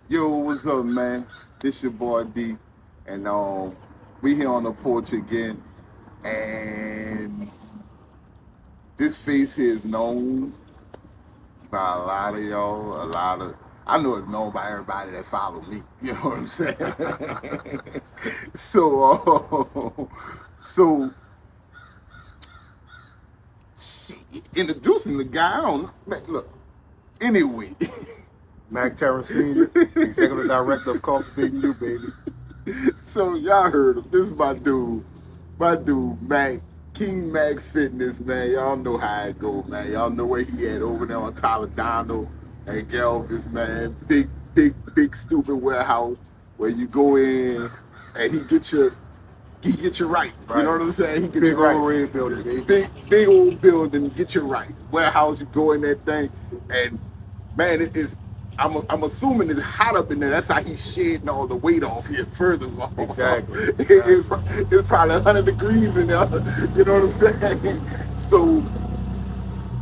Yo, what's up, man? This your boy D, and we here on the porch again, and this face here is known by a lot of y'all. I know it's known by everybody that follow me. You know what I'm saying? so, so she introducing the guy. I don't know. Man, look. Anyway, Mack Terrence Sr., Executive Director of Cultivating You, baby. so y'all heard him. This is my dude, Mac, King Mac Fitness, man. Y'all know how it go, man. Y'all know where he at over there on Toledano and Galvez, man. Big, stupid warehouse where you go in and he get you right. You know what I'm saying? He get Big you right. old red building, baby. Big old building, get you right. Warehouse, you go in that thing, and man, it is. I'm assuming it's hot up in there. That's how he's shedding all the weight off here further. Exactly. It's probably 100 degrees in there. You know what I'm saying? So,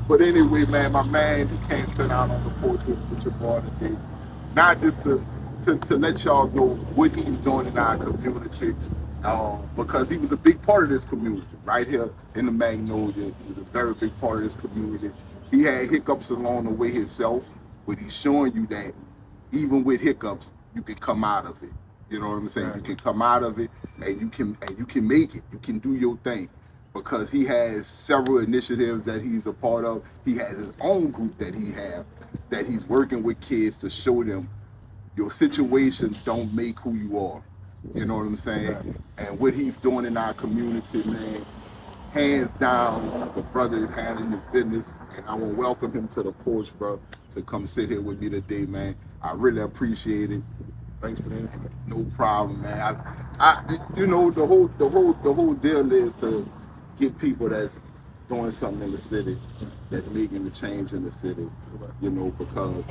but anyway, man, my man, he came sit down on the porch with your boy today. Not just to let y'all know what he's doing in our community, because he was a big part of this community right here in the Magnolia. He was a very big part of this community. He had hiccups along the way himself, but he's showing you that even with hiccups, you can come out of it. You know what I'm saying? Right. You can come out of it, and you can make it. You can do your thing, because he has several initiatives that he's a part of. He has his own group that he's working with kids to show them your situation don't make who you are. You know what I'm saying? Exactly. And what he's doing in our community, man, hands down, the brother is handling his business, and I will welcome him to the porch, bro, to come sit here with me today, man. I really appreciate it. Thanks for the invite. No problem, man. You know, the whole deal is to get people that's doing something in the city, that's making the change in the city. You know, because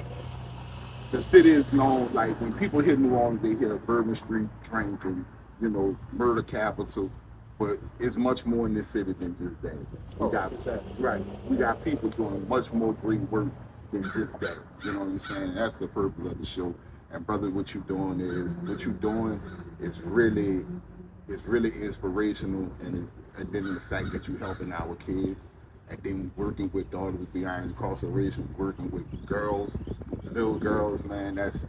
the city is known, like when people hit New Orleans, they hear Bourbon Street drinking, you know, murder capital. But it's much more in this city than just that. We got people doing much more great work than just that. You know what I'm saying? That's the purpose of the show. And brother, what you're doing is really inspirational, and then the fact that you're helping our kids, and then working with daughters behind incarceration, working with girls, little girls, man, that's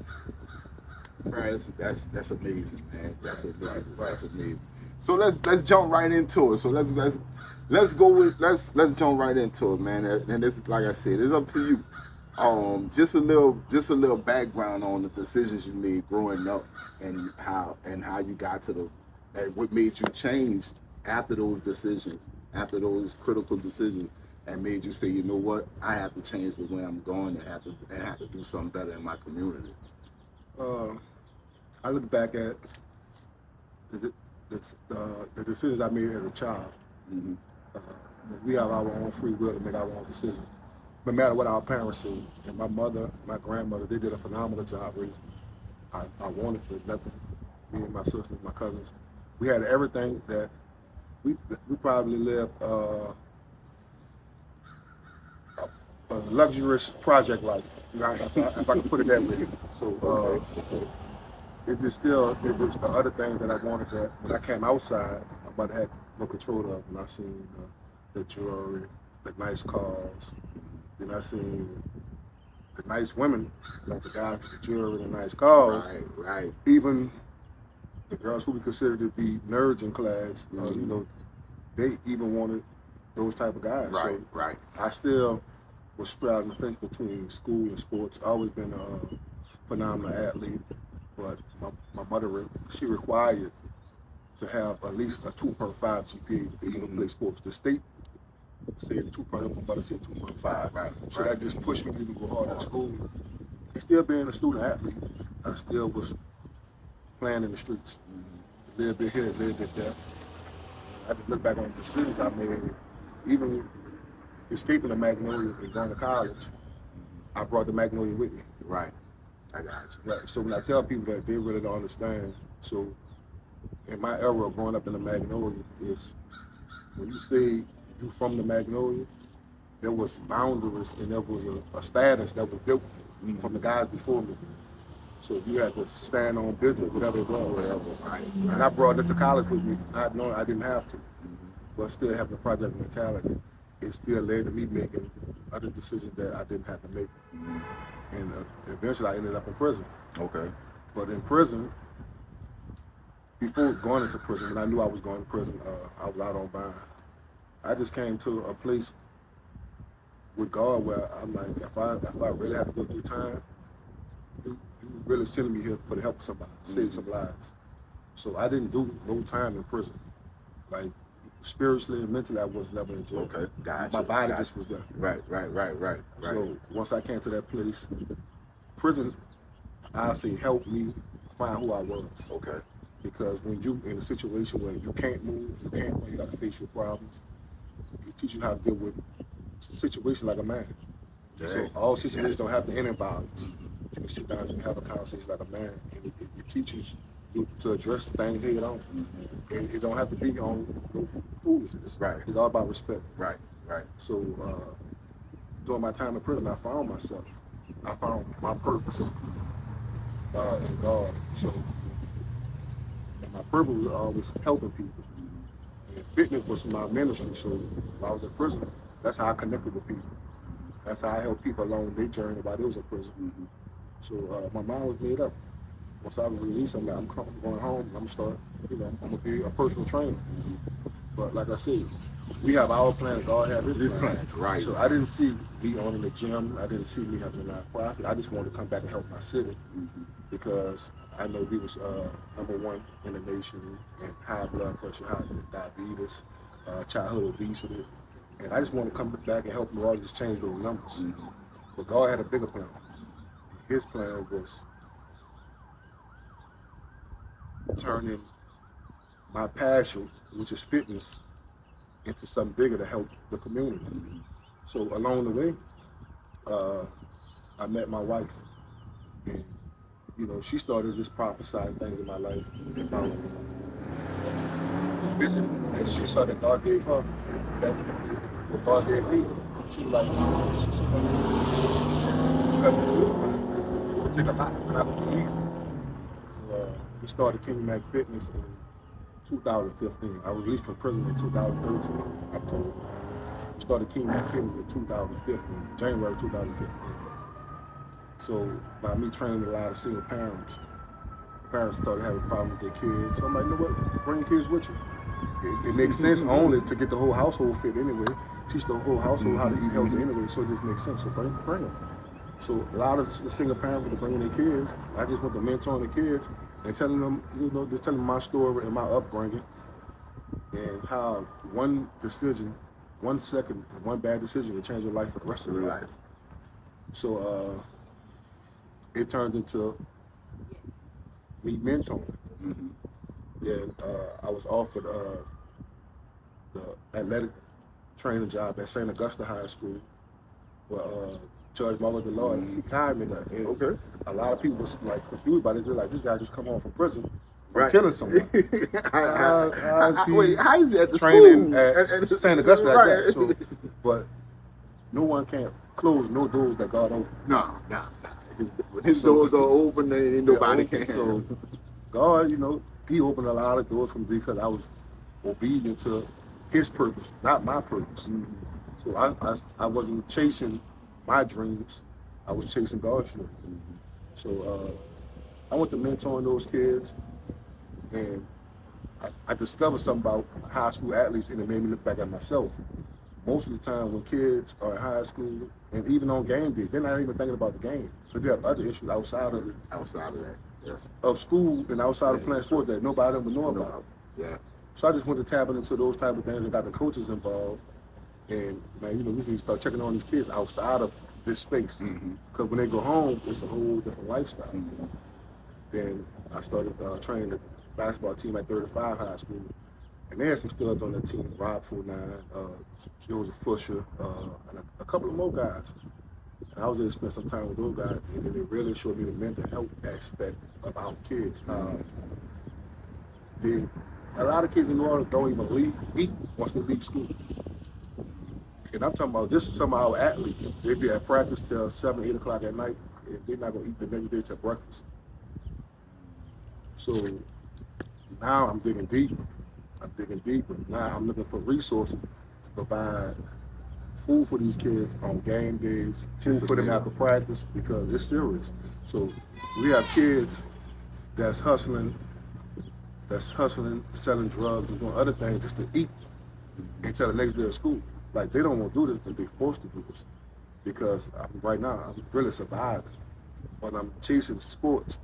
amazing, man. That's amazing. So let's jump right into it. So let's jump right into it, man. And this, like I said, it's up to you. Just a little background on the decisions you made growing up, and how you got to and what made you change after those decisions, after those critical decisions, and made you say, you know what, I have to change the way I'm going, and have to do something better in my community. I look back at the decisions I made as a child. Mm-hmm. We have our own free will to make our own decisions, no matter what our parents say. And my mother, my grandmother, they did a phenomenal job raising. I wanted for nothing. Me and my sisters, my cousins, we had everything that we probably lived a luxurious project life, if I can put it that way. So it's the other things that I wanted, that when I came outside, my mother had no control of. And I seen the jewelry, the nice cars, then I seen the nice women, like the guys with the jewelry and the nice cars. Right. Even the girls who we considered to be nerds in class, mm-hmm. you know, they even wanted those type of guys. Right. I still was straddling the fence between school and sports. I always been a phenomenal athlete, but my mother, she required to have at least a 2.5 GPA to even play sports. The state said 2.0, my mother said 2.5. Right. So that just pushed me to even go hard in school. And still being a student athlete, I still was playing in the streets. A little bit here, a little bit there. I just look back on the decisions I made, even escaping the Magnolia and going to college. I brought the Magnolia with me. Right. I got you. Right. So when I tell people that, they really don't understand. So in my era of growing up in the Magnolia, is when you say you from the Magnolia, there was boundaries and there was a status that was built from the guys before me. So you had to stand on business, whatever it was. Whatever. Right. And I brought it to college with me, not knowing I didn't have to. But still having a project mentality, it still led to me making other decisions that I didn't have to make. And eventually I ended up in prison. Okay. But in prison, before going into prison, when I knew I was going to prison, I was out on bond. I just came to a place with God where I'm like, if I really have to go through time, you really sending me here for the help of somebody, save some lives. So I didn't do no time in prison. Like spiritually and mentally, I was never in jail. Okay, gotcha. My body just was there. Right. So once I came to that place, prison, I say helped me find who I was. Okay. Because when you in a situation where you can't move, you got to face your problems, it teach you how to deal with situations like a man. So all situations don't have to end in violence. You can sit down and have a conversation like a man, and it teaches you to address things head on. And it don't have to be on no foolishness. Right. It's all about respect. Right. So during my time in prison, I found myself. I found my purpose in God. So and my purpose was always helping people. And fitness was my ministry. So when I was in prison, that's how I connected with people. That's how I helped people along their journey while they was in prison. So my mind was made up. Once I was released, I'm like, I'm going home. I'm gonna start. I'm gonna be a personal trainer. But like I said, we have our plan. God have His plan. Right. So I didn't see me owning the gym. I didn't see me having a nonprofit. I just wanted to come back and help my city because I know we was #1 in the nation in high blood pressure, high diabetes, childhood obesity, and I just want to come back and help New Orleans change those numbers. But God had a bigger plan. His plan was turning my passion, which is fitness, into something bigger to help the community. So along the way, I met my wife, and she started just prophesying things in my life about the vision that she saw that God gave her, that what God gave me. She was like, "You got to do it. It's gonna take a lot. It's not gonna be easy." So we started King Mack Fitness in 2015. I was released from prison in 2013, October. We started King Mack Fitness in 2015, January 2015. So by me training a lot of single parents started having problems with their kids. So I'm like, you know what? Bring your kids with you. It makes sense only to get the whole household fit anyway. Teach the whole household how to eat healthy anyway. So it just makes sense. So bring them. So a lot of the single parents were bringing their kids. I just went to mentoring the kids and telling them, just telling them my story and my upbringing and how one decision, 1 second, and one bad decision can change your life for the rest of your life. So it turned into me mentoring. Then I was offered the athletic training job at St. Augusta High School, where Judge Muller the Lord, he hired me there. And a lot of people was like confused by this. They're like, this guy just come home from prison for killing someone. Wait, how is he at the training school? at St. Augusta like that? So, but no one can close no doors that God opened. No. When His doors are open, ain't nobody can. So God, He opened a lot of doors for me because I was obedient to His purpose, not my purpose. So I wasn't chasing my dreams, I was chasing God's dreams. So I went to mentoring those kids, and I discovered something about high school athletes, and it made me look back at myself. Most of the time when kids are in high school, and even on game day, they're not even thinking about the game. So they have other issues outside of it. Outside of that, yes. Of school and outside of playing sports that nobody would know about. Yeah. So I just went to tapping into those type of things and got the coaches involved. And man, we need to start checking on these kids outside of this space. Because when they go home, it's a whole different lifestyle. Then I started training the basketball team at 35 High School. And they had some studs on that team, Rob 49, Joseph Fusher, and a couple of more guys. And I was able to spend some time with those guys, and then it really showed me the mental health aspect of our kids. A lot of kids in New Orleans don't even eat once they leave school. And I'm talking about just some of our athletes. They be at practice till 7, 8 o'clock at night, and they're not gonna eat the next day till breakfast. So now I'm digging deeper. I'm digging deeper. Now I'm looking for resources to provide food for these kids on game days, food for them after practice, because it's serious. So we have kids that's hustling, selling drugs and doing other things just to eat until the next day of school. Like they don't want to do this, but they're forced to do this because right now I'm really surviving, but I'm chasing sports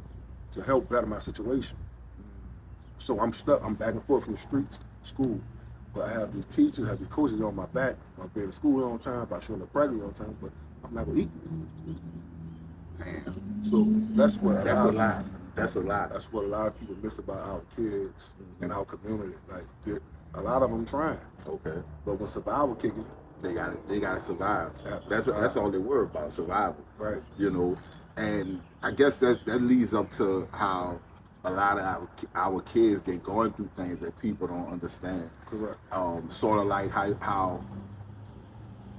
to help better my situation. So I'm stuck. I'm back and forth from the streets, school. But I have these teachers, I have these coaches on my back about being to school on time, about showing up practice on time, but I'm not gonna eat. Damn. So that's what That's a lot. That's a lot. That's what a lot of people miss about our kids and our community. Like a lot of them trying. Okay. But when survival kicking, they gotta survive. That's survive. all they worry about, survival. Right. You know, and I guess that leads up to how a lot of our kids get going through things that people don't understand. Correct. Sort of like how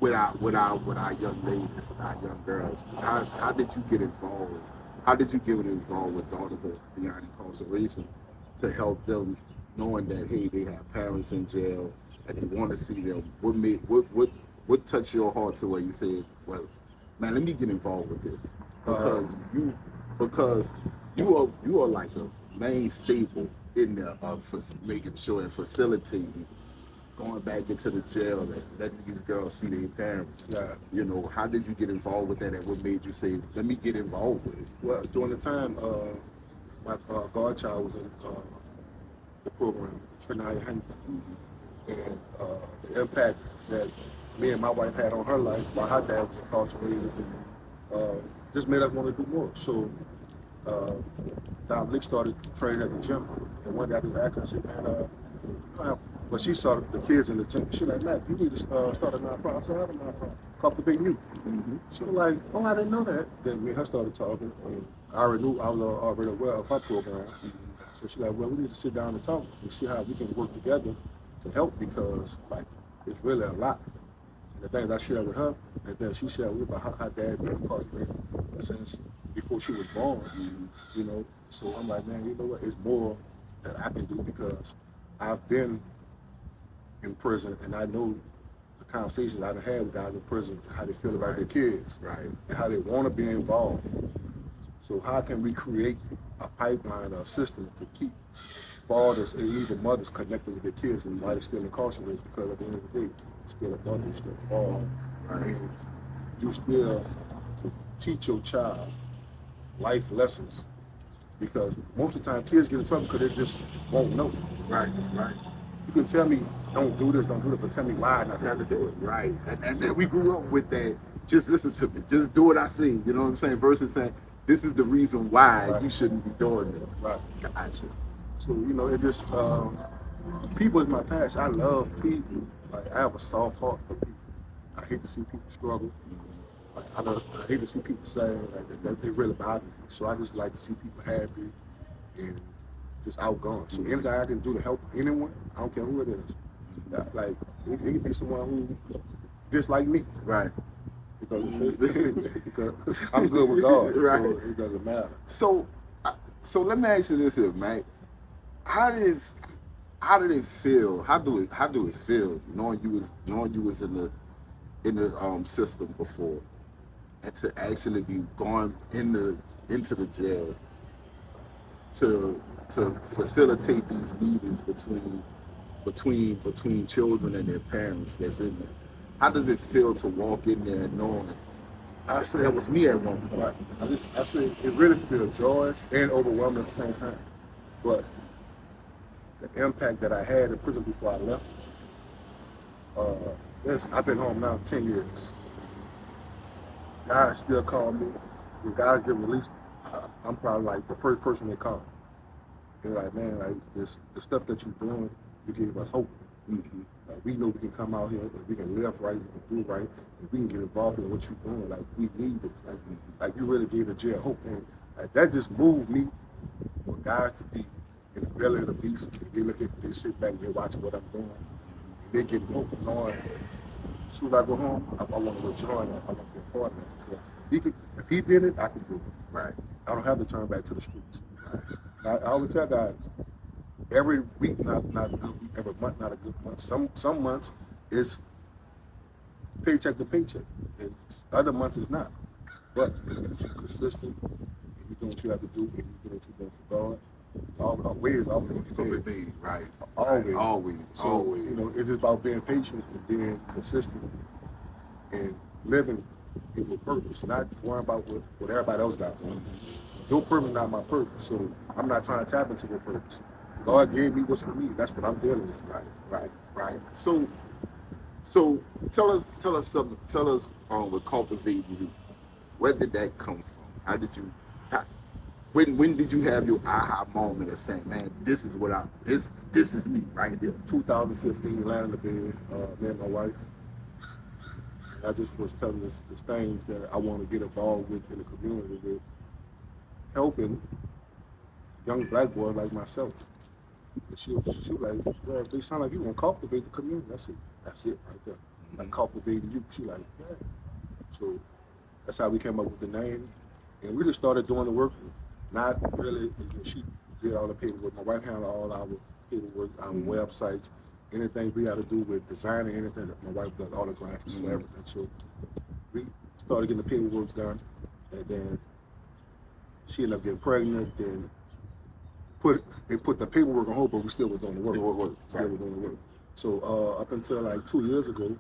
with our young ladies, our young girls, how did you get involved? How did you get involved with Daughters of Beyond Incarceration to help them, knowing that hey, they have parents in jail and they want to see them? What touched your heart to where you said, well, man, let me get involved with this because you are like a main staple in the for making sure and facilitating going back into the jail and letting these girls see their parents. Yeah. You know, how did you get involved with that and what made you say, let me get involved with it? Well, during the time my godchild was in the program, Trinaya Hampton, and the impact that me and my wife had on her life while her dad was incarcerated just made us want to do more. So Dominique started training at the gym, and one day I just asked her, I said, man, but she saw the kids in the gym. She like, Matt, you need to start a nonprofit. I said, I have a nonprofit, Cultivating Youth. She was like, oh, I didn't know that. Then me and her started talking, and I already knew I was already aware of her program. So she like, well, we need to sit down and talk and see how we can work together to help, because like it's really a lot. And the things I share with her, and then she shared with me about how her dad been incarcerated since before she was born. You know, so I'm like, man, you know what? It's more that I can do because I've been in prison and I know the conversations I've had with guys in prison, how they feel about their kids, and how they want to be involved. So how can we create a pipeline or a system to keep fathers and even mothers connected with their kids and why they're still incarcerated? Because at the end of the day, you're still a mother, you're still a father, and you still teach your child life lessons. Because most of the time, kids get in trouble because they just won't know. Right. You can tell me, don't do this, but tell me why not to do it. Right. And then we grew up with that, just listen to me, just do what I say, you know what I'm saying? Versus saying, this is the reason why you shouldn't be doing it. Right. Gotcha. So, you know, it just, people is my passion. I love people. Like, I have a soft heart for people. I hate to see people struggle. Like, I hate to see people sad. Like, that it really bothers me. So I just like to see people happy and just outgoing. So anything I can do to help anyone, I don't care who it is. Like, it could be someone who just like me. Right. Because I'm good with God. Right. So it doesn't matter. So let me ask you this here, Mac. How did it feel? How do it feel knowing you was in the system before, and to actually be going into the jail to facilitate these meetings between children and their parents that's in there? How does it feel to walk in there knowing that was me at one point? I say it really feels joyous and overwhelming at the same time. But the impact that I had in prison before I left, I've been home now 10 years. Guys still call me. When guys get released, I'm probably like the first person they call. They're like, man, like the stuff that you're doing, you gave us hope. We know we can come out here and we can live right, we can do right, and we can get involved in what you're doing. Like, we need this. Like you really gave the jail hope. And like, that just moved me for guys to be in the belly of the beast. They sit back and they watch what I'm doing. They get hope knowing as soon as I go home, I want to join that. I want to be a part of that. If he did it, I can do it. Right. I don't have to turn back to the streets. I always tell guys, every week not a good week, every month not a good month. Some months is paycheck to paycheck, and other months is not. But if you're consistent, and you're doing what you have to do, and you're doing what you're doing for God, always With me, right? always, Always, So always. you know, it's just about being patient and being consistent and living in your purpose, not worrying about what everybody else got going. Your purpose is not my purpose, so I'm not trying to tap into your purpose. God gave me what's for me. That's what I'm dealing with. Right. So tell us something. Tell us with cultivating you. Where did that come from? How did you? When did you have your aha moment of saying, man, this is what this is me right here. 2015, landing the bed, me and my wife. And I just was telling this things that I want to get involved with in the community with, helping young black boys like myself. And she was like, well, they sound like you want to cultivate the community. That's it right there. Like cultivating you. She like, yeah. So that's how we came up with the name. And we just started doing the work. Not really, she did all the paperwork. My wife handled all our paperwork, our websites, anything we had to do with designing, anything. My wife does all the graphics for everything. So we started getting the paperwork done, and then she ended up getting pregnant. Then they put the paperwork on hold, but we still was doing the work. Still was doing the work. So up until like 2 years ago,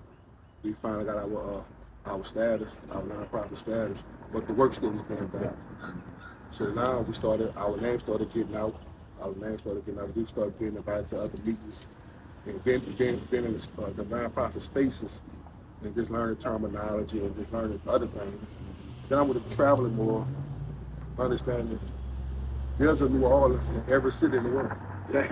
we finally got our status, our nonprofit status, but the work still was being done. So now our name started getting out. We started being invited to other meetings and being in the nonprofit spaces and just learning terminology and just learning other things. Then I would have traveling more, understanding there's a New Orleans in every city in the world. Right.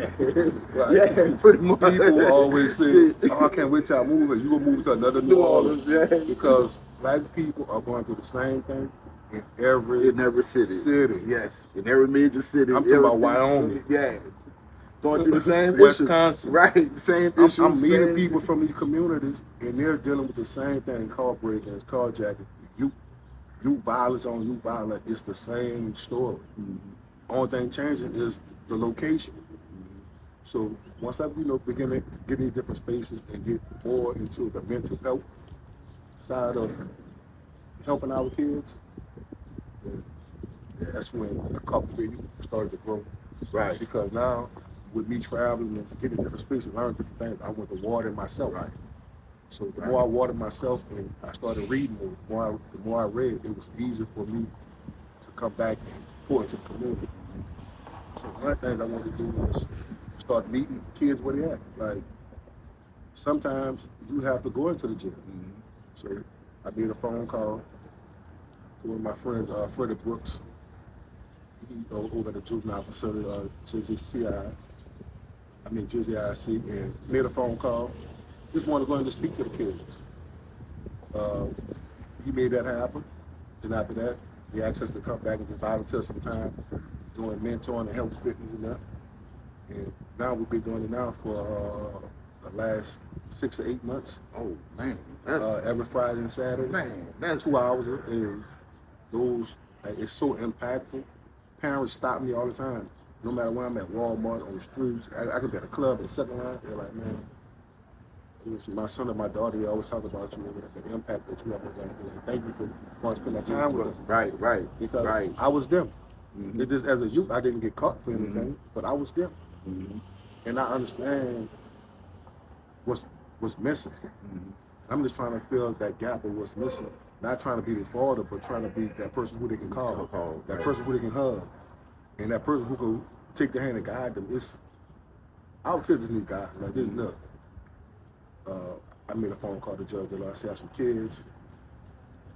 Yeah, pretty much. People always say, oh, I can't wait till I move and you will move to another New Orleans. Yeah. Because black people are going through the same thing in every city. Yes, in every major city. I'm talking about Wyoming. Yeah. Going through the same Wisconsin. issues. Right, same issues. I'm meeting people from these communities and they're dealing with the same thing, car break-ins, carjacking, youth violence on youth violence. It's the same story. Only thing changing is the location. So once I begin to get in these different spaces and get more into the mental health side of helping our kids, that's when the cultivating started to grow. Right. Because now with me traveling and getting different spaces, learning different things, I went to water myself. Right. So the more I watered myself and I started reading more, the more I read, it was easier for me to come back and pour into the community. So one of the things I wanted to do was start meeting kids where they at. Like sometimes you have to go into the gym. So I made a phone call to one of my friends, Freddie Brooks. He over at the juvenile facility, JJIC, and made a phone call. Just wanted to go in and speak to the kids. He made that happen. Then after that, he asked us to come back and just volunteer some time doing mentoring and health fitness and that. And now we've been doing it now for the last 6 to 8 months. Oh man, every Friday and Saturday. Man, that's 2 hours, and those it's so impactful. Parents stop me all the time, no matter where I'm at, Walmart, on the streets. I could be at a club in the second line. They're like, man, my son and my daughter, they always talk about you and the impact that you have. Like, thank you for going to spend that time with them. Right. Because right. I was them. It just as a youth, I didn't get caught for anything, but I was them. And I understand what's missing. I'm just trying to fill that gap of what's missing. Not trying to be their father, but trying to be that person who they can call, that person who they can hug, and that person who can take their hand and guide them. Our kids just need God. Like, look, I made a phone call to Judge Dillard. I said, I have some kids.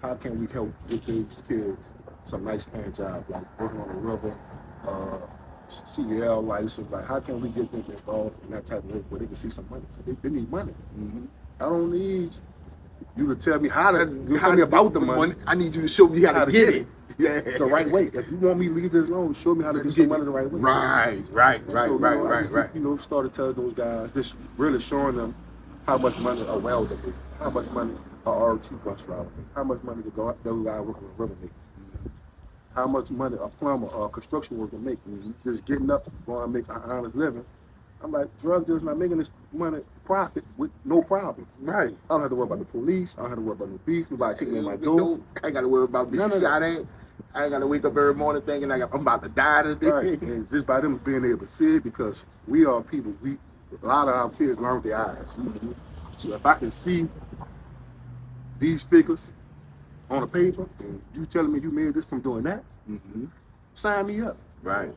How can we help get these kids some nice paying jobs, like working on the river, CDL license? Like, how can we get them involved in that type of work where they can see some money? They need money. I don't need you to tell me tell me about the money. I need you to show me how to get it. Yeah, the right way. If you want me to leave this alone, show me how to get some money the right way. Right. Started telling those guys, just really showing them how much money a welder makes, how much money a RT bus driver makes, how much money those guys working on the river make. how much money a plumber or a construction worker make. Just getting up, going to make an honest living. I'm like, drug dealers not making this money profit with no problem. Right. I don't have to worry about the police. I don't have to worry about no beef. Nobody kicking in my door. I ain't got to worry about being shot at. I ain't got to wake up every morning thinking I'm about to die today. Right. And just by them being able to see it, because we are people, a lot of our kids learn with their eyes. So if I can see these figures on a paper, and you telling me you made this from doing that, sign me up. Right.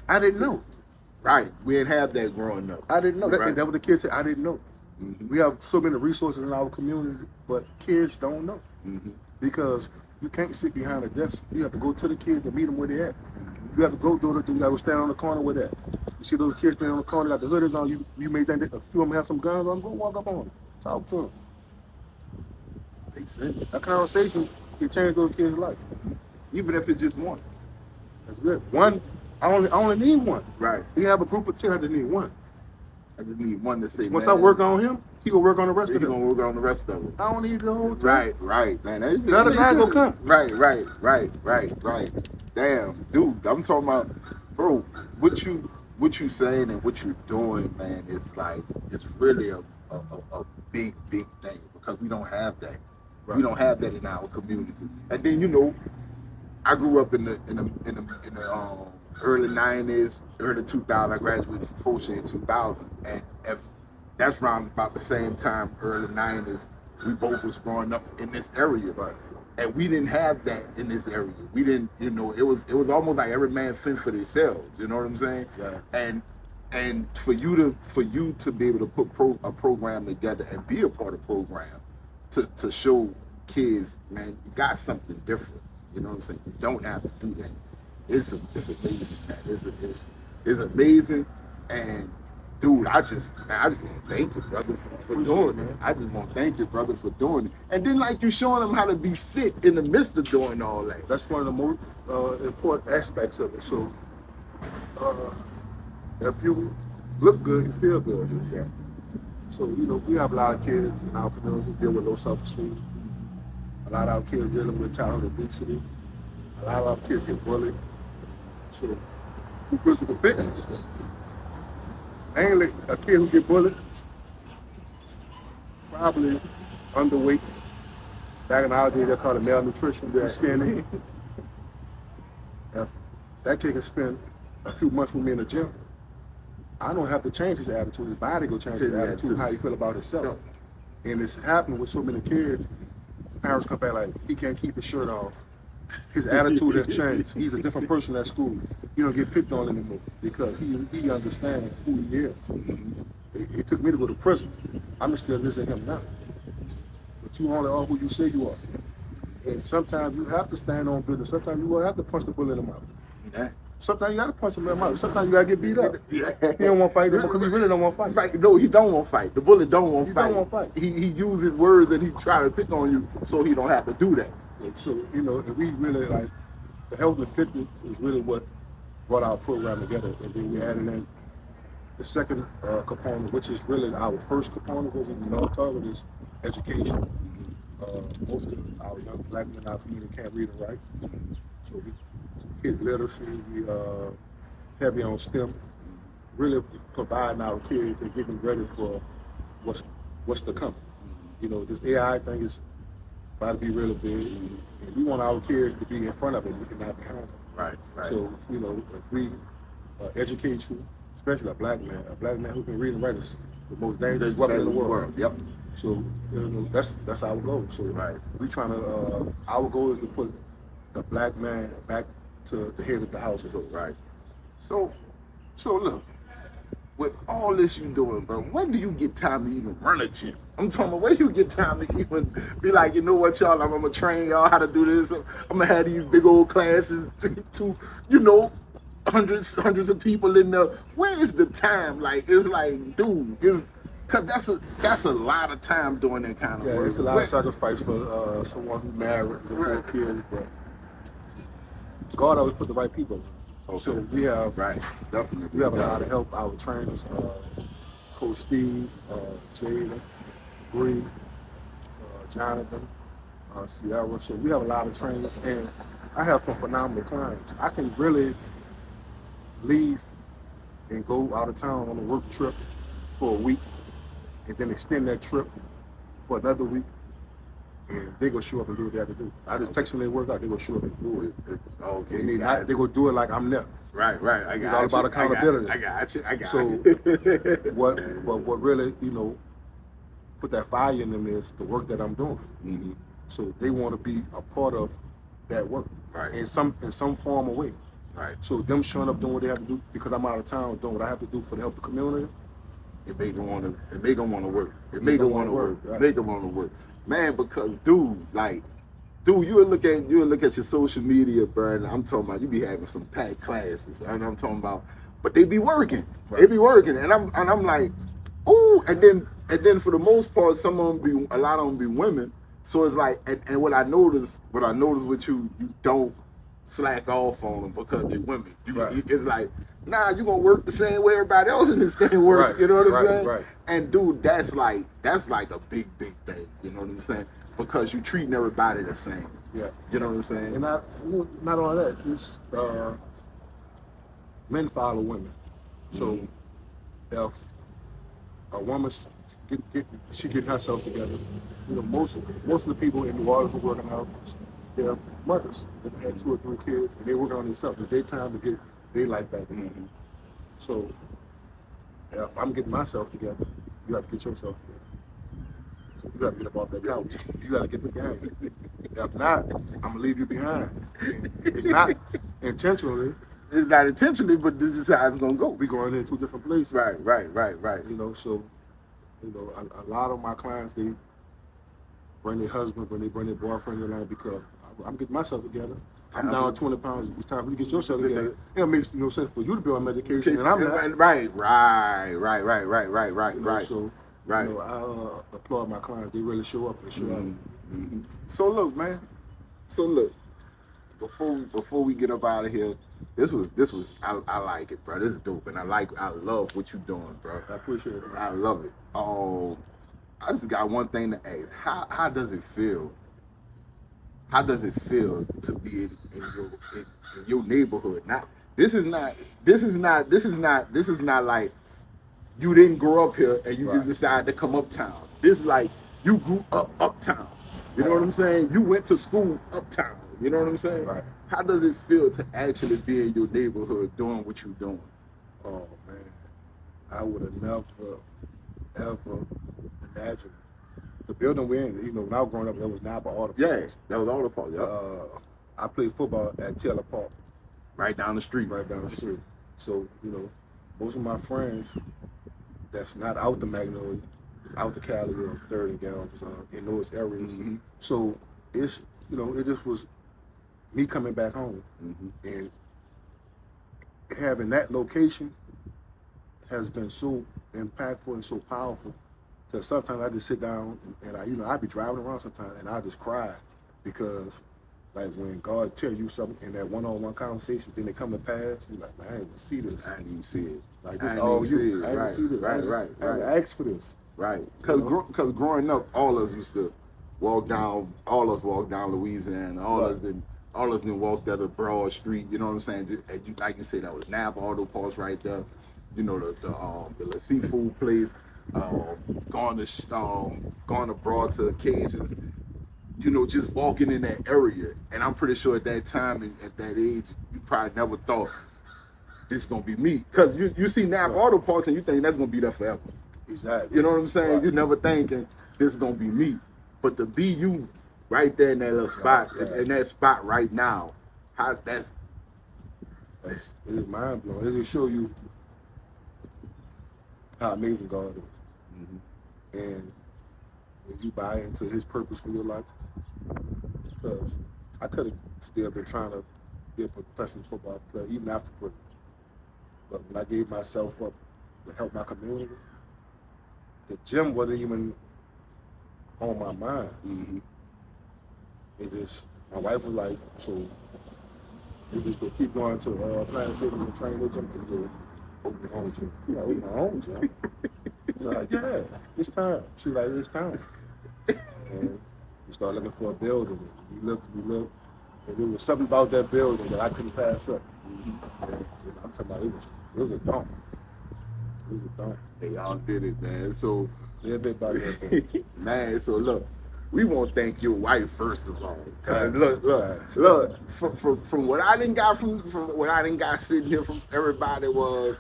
I didn't know. Right. We didn't have that growing up. I didn't know. Right. That what the kids said. I didn't know. We have so many resources in our community, but kids don't know. Because you can't sit behind a desk. You have to go to the kids and meet them where they're at. You have to go do it. You got to stand on the corner with that. You see those kids standing on the corner, got the hoodies on. You may think that a few of them have some guns on. Go walk up on them. Talk to them. Makes sense. That conversation can change those kids' life. Even if it's just one. That's good. One, I only need one. Right. You have a group of 10, I just need one. I just need one to say, Once man, I work on him, he gonna work on the rest of he them. gonna work on the rest of them. I don't need the whole time. Right, man. The other guy gonna come. Right. Damn, dude, I'm talking about, bro, what you saying and what you're doing, man, is like, it's really a big thing, because we don't have that. Right. We don't have that in our community. And then, I grew up in the early 90s, early 2000s. I graduated from Fosha in 2000, and if that's around about the same time, early 90s, we both was growing up in this area, Right. and we didn't have that in this area. We didn't, it was almost like every man fend for themselves. You know what I'm saying? Yeah. And for you to be able to put a program together and be a part of the program to show kids, man, you got something different. You know what I'm saying? You don't have to do that. It's amazing, man. It's amazing, and dude, I just want to thank you, brother, for doing it. I just want to thank you, brother, for doing it. And then, like, you showing them how to be fit in the midst of doing all that. That's one of the most important aspects of it. So, if you look good, you feel good. Yeah. So, we have a lot of kids in our community who deal with low self-esteem. A lot of our kids dealing with childhood obesity. A lot of our kids get bullied. So, physical fitness. Mainly a kid who get bullied, probably underweight. Back in our day, they called it malnutrition, very skinny. If that kid can spend a few months with me in the gym, I don't have to change his attitude. His body go change his attitude, how he feel about himself. And it's happening with so many kids. Parents come back like, he can't keep his shirt off. His attitude has changed. He's a different person at school. He don't get picked on anymore because he understands who he is. It took me to go to prison. I'm still missing him now. But you only are who you say you are. And sometimes you have to stand on business. Sometimes you will have to punch the bullet in the mouth. Yeah. Sometimes you got to punch him in the mouth. Sometimes you got to get beat up. Yeah. He don't want to fight because he really don't want to fight. Right. No, he don't want to fight. The bullet don't want to fight. He don't want to fight. He uses words and he try to pick on you so he don't have to do that. So, and we really like, the health and fitness is really what brought our program together. And then we added in the second component, which is really our first component, what we all target is education. Most of our young black men in our community can't read and write. So we hit literacy, we heavy on STEM, really providing our kids and getting ready for what's to come. This AI thing is about to be really big, and we want our kids to be in front of it, and not behind it. Right. So, if we educate you, especially a black man who can read and write is the most dangerous weapon in the world. Yep. So, that's our goal. So, we trying to, our goal is to put the black man back to the head of the house. Right. So look, with all this you doing, bro, when do you get time to even run a gym? I'm talking about, when do you get time to even be like, you know what, y'all, I'm gonna train y'all how to do this. I'm gonna have these big old classes to, hundreds of people in there. Where is the time? Like, it's like, dude, cause that's a lot of time doing that kind of work. Yeah, it's a lot of sacrifice for someone who's married with 4 kids, but God always put the right people. Okay. So we have definitely. We have a lot of help. Our trainers, Coach Steve, Jada, Bree, Jonathan, Sierra. So we have a lot of trainers, and I have some phenomenal clients. I can really leave and go out of town on a work trip for a week, and then extend that trip for another week, and they go show up and do what they have to do. I just text them their work out, they go show up and do it. Okay, And they go do it like I'm there. Right. I got It's all about accountability. I got you. So you. what really, put that fire in them is the work that I'm doing. Mm-hmm. So they want to be a part of that work, Right. in some form or way. Right. So them showing up doing what they have to do because I'm out of town doing what I have to do for the help of the community. It make them want to. It make them want to work. It make them want to work. Right. Make them want to work, man. Because dude, you'll look at your social media, bro. And I'm talking about you be having some packed classes. And I'm talking about, but they be working. Right. They be working, and I'm like, ooh. And then for the most part, a lot of them be women. So it's like, and what I noticed with you don't slack off on them because they're women. It's like, nah, you gonna work the same way everybody else in this game work. Right, You know what I'm saying? right. And dude, that's like a big thing. You know what I'm saying? Because you treating everybody the same. Yeah. You know what I'm saying? And not only that, it's men follow women. So if a woman she getting herself together, most of the people in New Orleans who are working out, they're mothers that had 2 or 3 kids, and they're working on themselves. It's their time to get their life back together. Mm-hmm. So if I'm getting myself together, you have to get yourself together. So you got to get up off that couch. You got to get in the game. If not, I'm gonna leave you behind. It's not intentionally. It's not intentionally, but this is how it's gonna go. We going in 2 different places. Right. So a lot of my clients, they bring their husband, bring their boyfriend in line because I'm getting myself together. I'm down 20 pounds. It's time for you to get yourself together. It makes no sense for you to be on medication and I'm not. Right. So I applaud my clients. They really show up and show out. Mm-hmm. So look, man. Before we get up out of here, this was I like it, bro. This is dope, and I love what you're doing, bro. I appreciate it, man. I love it. I just got one thing to ask. How does it feel? How does it feel to be in your neighborhood? This is not like you didn't grow up here and you just decided to come uptown. This is like you grew up uptown. You know what I'm saying? You went to school uptown. You know what I'm saying? Right. How does it feel to actually be in your neighborhood doing what you're doing? Oh man, I would have never, ever imagined it. The building we're in, when I was growing up, that was Napa Auto Parts. Yeah, that was all the part. Yeah. I played football at Taylor Park. Right down the street. Right down the street. So, most of my friends that's not out the Magnolia, out the Cali or 3rd and Galvez, in those areas. Mm-hmm. So it's, it just was me coming back home. Mm-hmm. And having that location has been so impactful and so powerful that sometimes I just sit down and I be driving around sometimes and I just cry because like when God tell you something in that one-on-one conversation, then they come to pass, you're like, man, I didn't even see this. I didn't even see it. Like this all you. I didn't see this. Right. I didn't ask for this. Right. Because growing up, all of us used to walk down Louisiana. All of us didn't walk down the broad street. You know what I'm saying? Like you said, that was Napa Auto Parts right there. The seafood place. Going to Broad to occasions. Just walking in that area. And I'm pretty sure at that time and at that age, you probably never thought this is gonna be me. Because you see Napa Auto Parts and you think that's gonna be there forever. Exactly. You know what I'm saying? Right. You never thinking this is gonna be me. But to be you right there in that little spot, in that spot right now, it's mind blowing. It just show you how amazing God is. Mm-hmm. And when you buy into his purpose for your life, because I could have still been trying to be a professional football player even after prison. But when I gave myself up to help my community, the gym wasn't even on my mind. Mm-hmm. It just, my wife was like, so you just go keep going to Planet Fitness and train the gym and go open your own gym. You know, open my own gym. You're like, yeah, it's time. She's like, it's time. And we start looking for a building. We look, And there was something about that building that I couldn't pass up. And I'm talking about it was a dump. It was a dump. They all did it, man. So Everybody had that. man, so look, we want to thank your wife first of all. Right. Look. From what I didn't got from what I didn't got sitting here from everybody was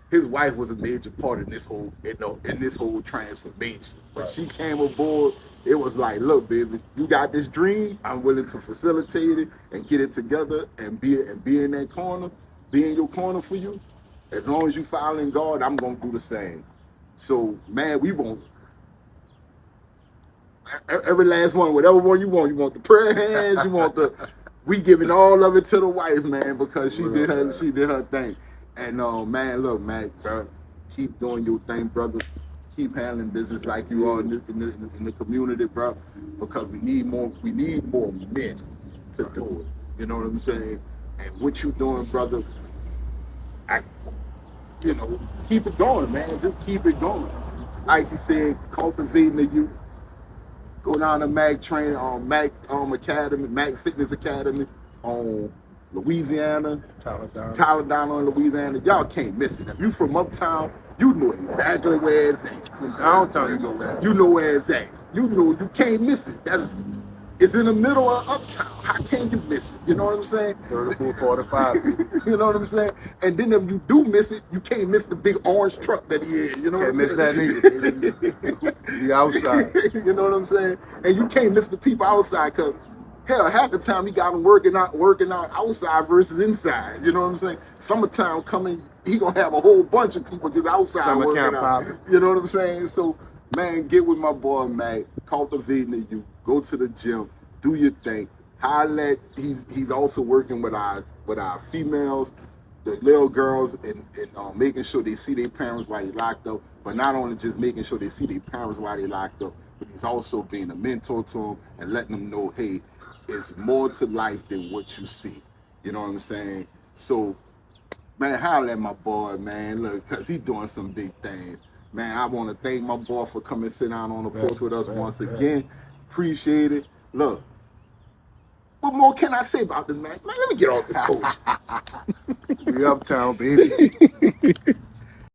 his wife was a major part in this whole in this whole transformation. When she came aboard, it was like, look, baby, you got this dream. I'm willing to facilitate it and get it together and be in that corner, be in your corner for you. As long as you following God, I'm gonna do the same. So man, we want every last one, whatever one you want. You want the prayer hands, you want the. We giving all of it to the wife, man, because she did her thing. And man, look, Mac, bro, keep doing your thing, brother. Keep handling business like you are in the community, bro. Because we need more men to do it. You know what I'm saying? And what you doing, brother? Keep it going, man. Just keep it going. Like you said, cultivating the youth. Go down to Mack training on Mack Academy, Mack Fitness Academy on Louisiana. Tyler down on Louisiana. Y'all can't miss it. If you from uptown, you know exactly where it's at. From downtown, you know that. You know where it's at. You know you can't miss it. It's in the middle of uptown. How can you miss it? You know what I'm saying? 34, 45. You know what I'm saying? And then if you do miss it, you can't miss the big orange truck that he is. You know Can't what I'm miss saying? that neither. The outside. You know what I'm saying? And you can't miss the people outside because hell, half the time he got them working out outside versus inside. You know what I'm saying? Summertime coming, he gonna have a whole bunch of people just outside Summer working camp out. popping. You know what I'm saying? So man, get with my boy Mac, cultivating the youth, go to the gym, do your thing. He's also working with our females, the little girls, and making sure they see their parents while they locked up. But not only just making sure they see their parents while they locked up, but he's also being a mentor to them and letting them know, hey, it's more to life than what you see. You know what I'm saying? So, man, holler at my boy, man. Look, because he's doing some big things. Man, I want to thank my boy for coming sit down on the porch with us once again. Appreciate it. Look, what more can I say about this, man? Man, let me get off the coach. We uptown, baby.